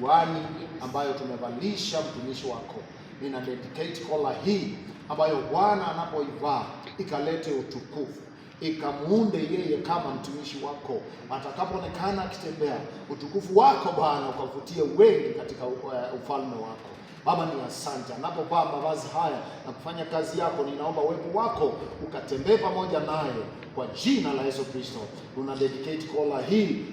ukuhani ambayo tumevalisha mtumishi wako. Nina dedicate kola hii ambayo Bwana anapoivaa ikalete utukufu, ikamuunde yeye kama mtumishi wako, atakapoonekana akitembea, utukufu wako Bwana ukavutie wengi katika ufalme wako. Baba, ni asante anapovaa mavazi haya na kufanya kazi yako. Ninaomba uwepo wako ukatembee pamoja naye kwa jina la Yesu Kristo. Tuna dedicate kola hii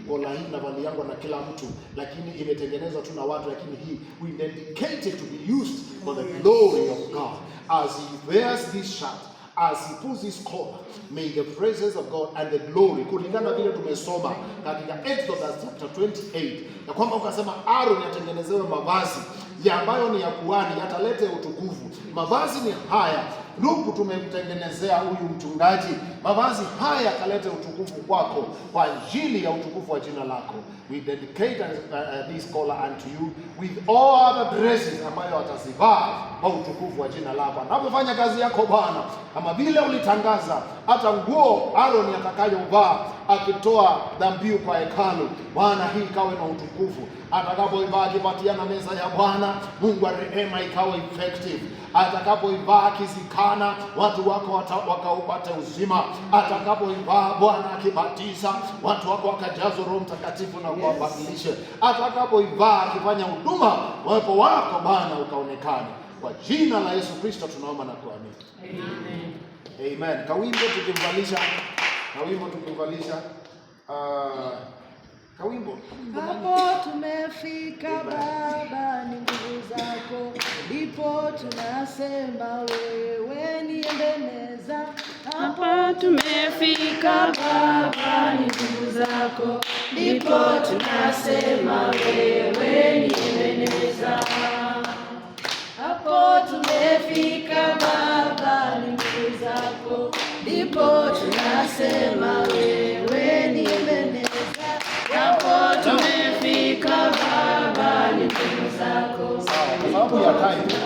navali yangu na kila mtu, lakini imetengenezwa tu na watu, lakini hii we dedicate it to be used for the glory of God. As he wears this shirt, as he puts his collar, may the praises of God and the glory, kulingana vile tumesoma katika Exodus chapter 28, ya kwamba ukasema Aaron yatengenezewe mavazi ya ambayo ni ya kuhani, yatalete utukufu. Mavazi ni haya ndugu, tumemtengenezea huyu mchungaji, mavazi haya kalete utukufu kwako, kwa ajili ya utukufu wa jina lako. We dedicate this collar unto you with all other dresses ambayo atazivaa kwa utukufu wa jina lako. Anapofanya kazi yako Bwana, kama vile ulitangaza hata nguo Aaron atakayovaa akitoa dhabihu kwa hekalu, Bwana, hii ikawe na utukufu. Atakapoivaa akipatiana meza ya Bwana, Mungu wa rehema, ikawe effective. Atakapoivaa akizikana, watu wako wakaupate uzima. Atakapoivaa Bwana akibatiza, watu wako wakajazwa Roho Mtakatifu na kuwabadilisha. Atakapoivaa akifanya huduma, uwepo wako Bwana ukaonekane. Kwa jina la Yesu Kristo tunaomba na kuamini. Amen. Amen. Kawimbo tukimvalisha kawimbo. Hapo tumefika Baba, ni nguvu zako, ndipo tunasema wewe ni Ebeneza. Hapo tumefika Baba, ni nguvu zako, ndipo tunasema wewe ni Ebeneza. Hapo tumefika Baba, ni nguvu zako, ndipo tunasema wewe ni Ebeneza. Hapo tumefika Baba, ni nguvu zako, Sababu ya time